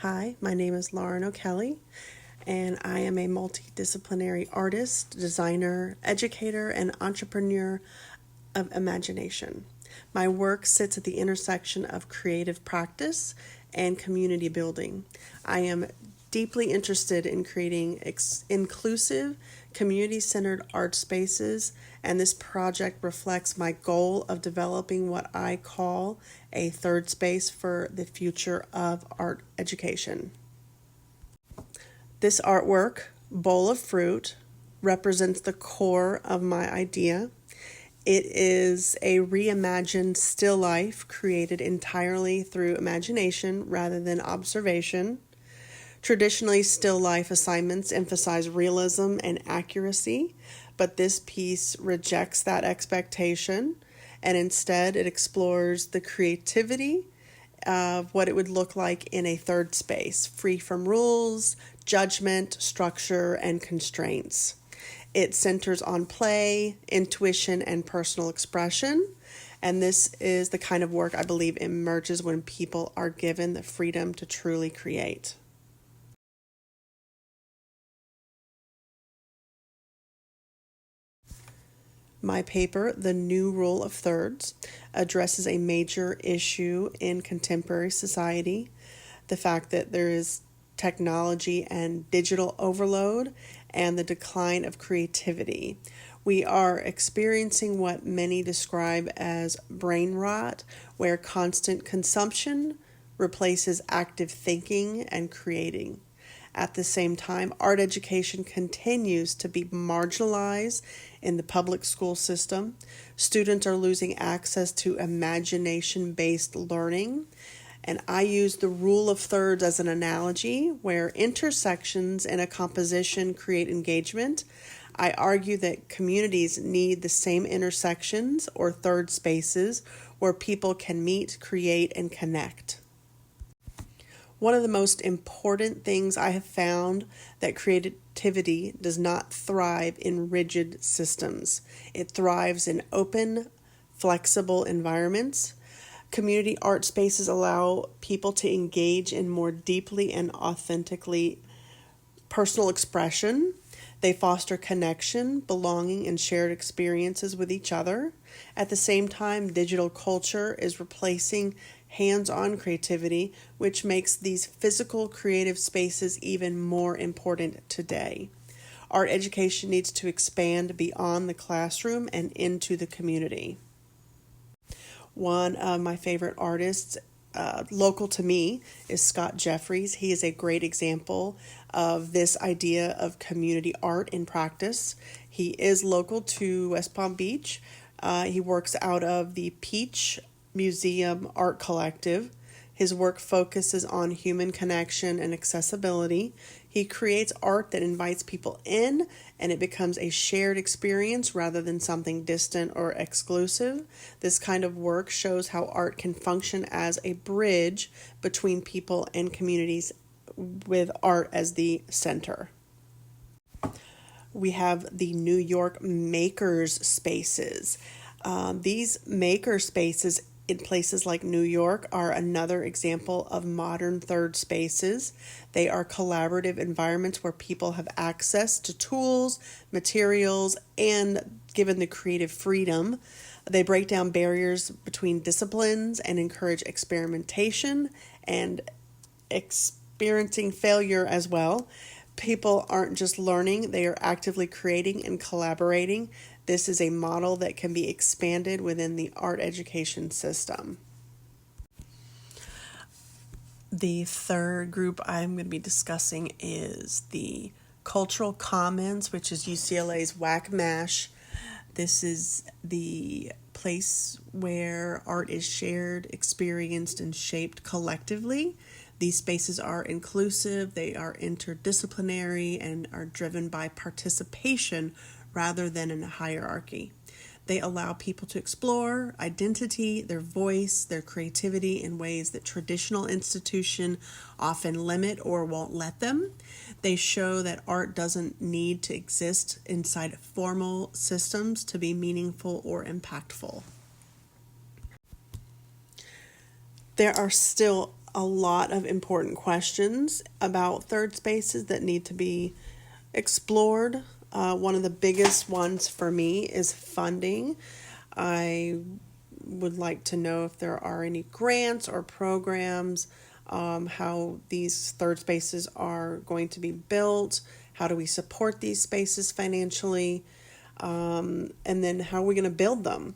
Hi, my name is Lauren O'Kelly, and I am a multidisciplinary artist, designer, educator, and entrepreneur of imagination. My work sits at the intersection of creative practice and community building. I am deeply interested in creating inclusive, community centered art spaces, and this project reflects my goal of developing what I call a third space for the future of art education. This artwork, Bowl of Fruit, represents the core of my idea. It is a reimagined still life created entirely through imagination rather than observation. Traditionally, still life assignments emphasize realism and accuracy, but this piece rejects that expectation, and instead it explores the creativity of what it would look like in a third space, free from rules, judgment, structure, and constraints. It centers on play, intuition, and personal expression. And this is the kind of work I believe emerges when people are given the freedom to truly create. My paper, The New Rule of Thirds, addresses a major issue in contemporary society, the fact that there is technology and digital overload and the decline of creativity. We are experiencing what many describe as brain rot, where constant consumption replaces active thinking and creating. At the same time, art education continues to be marginalized in the public school system. Students are losing access to imagination-based learning. And I use the rule of thirds as an analogy where intersections in a composition create engagement. I argue that communities need the same intersections or third spaces where people can meet, create, and connect. One of the most important things I have found that creativity does not thrive in rigid systems. It thrives in open, flexible environments. Community art spaces allow people to engage in more deeply and authentically personal expression. They foster connection, belonging, and shared experiences with each other. At the same time, digital culture is replacing hands-on creativity, which makes these physical creative spaces even more important today. Art education needs to expand beyond the classroom and into the community. One of my favorite artists, local to me, is Scott Jeffries. He is a great example of this idea of community art in practice. He is local to West Palm Beach. He works out of the Peach Museum Art Collective. His work focuses on human connection and accessibility. He creates art that invites people in, and it becomes a shared experience rather than something distant or exclusive. This kind of work shows how art can function as a bridge between people and communities with art as the center. We have the New York Makers Spaces. These maker spaces in places like New York are another example of modern third spaces. They are collaborative environments where people have access to tools, materials, and given the creative freedom. They break down barriers between disciplines and encourage experimentation and experiencing failure as well. People aren't just learning, they are actively creating and collaborating. This is a model that can be expanded within the art education system. The third group I'm going to be discussing is the Cultural Commons, which is UCLA's WAC-MASH. This is the place where art is shared, experienced, and shaped collectively. These spaces are inclusive, they are interdisciplinary, and are driven by participation rather than in a hierarchy. They allow people to explore identity, their voice, their creativity in ways that traditional institutions often limit or won't let them. They show that art doesn't need to exist inside formal systems to be meaningful or impactful. There are still a lot of important questions about third spaces that need to be explored. One of the biggest ones for me is funding. I would like to know if there are any grants or programs, how these third spaces are going to be built, how do we support these spaces financially, and then how are we going to build them.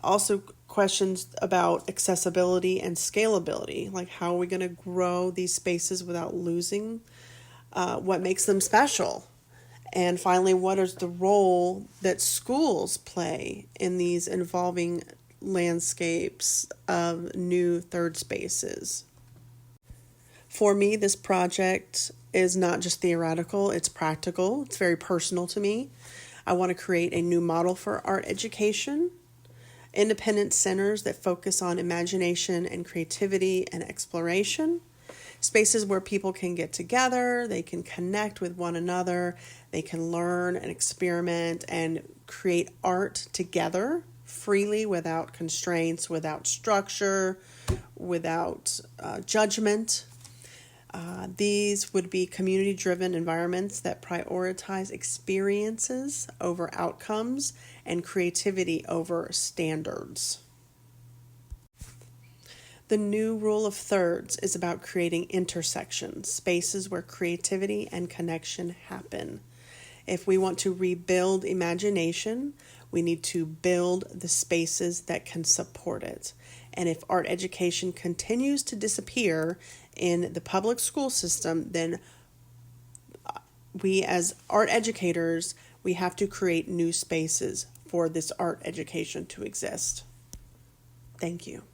Also, questions about accessibility and scalability, like how are we going to grow these spaces without losing what makes them special. And finally, what is the role that schools play in these evolving landscapes of new third spaces? For me, this project is not just theoretical, it's practical, it's very personal to me. I want to create a new model for art education, independent centers that focus on imagination and creativity and exploration, spaces where people can get together, they can connect with one another, they can learn and experiment and create art together freely without constraints, without structure, without judgment. These would be community-driven environments that prioritize experiences over outcomes and creativity over standards. The new rule of thirds is about creating intersections, spaces where creativity and connection happen. If we want to rebuild imagination, we need to build the spaces that can support it. And if art education continues to disappear in the public school system, then we as art educators, we have to create new spaces for this art education to exist. Thank you.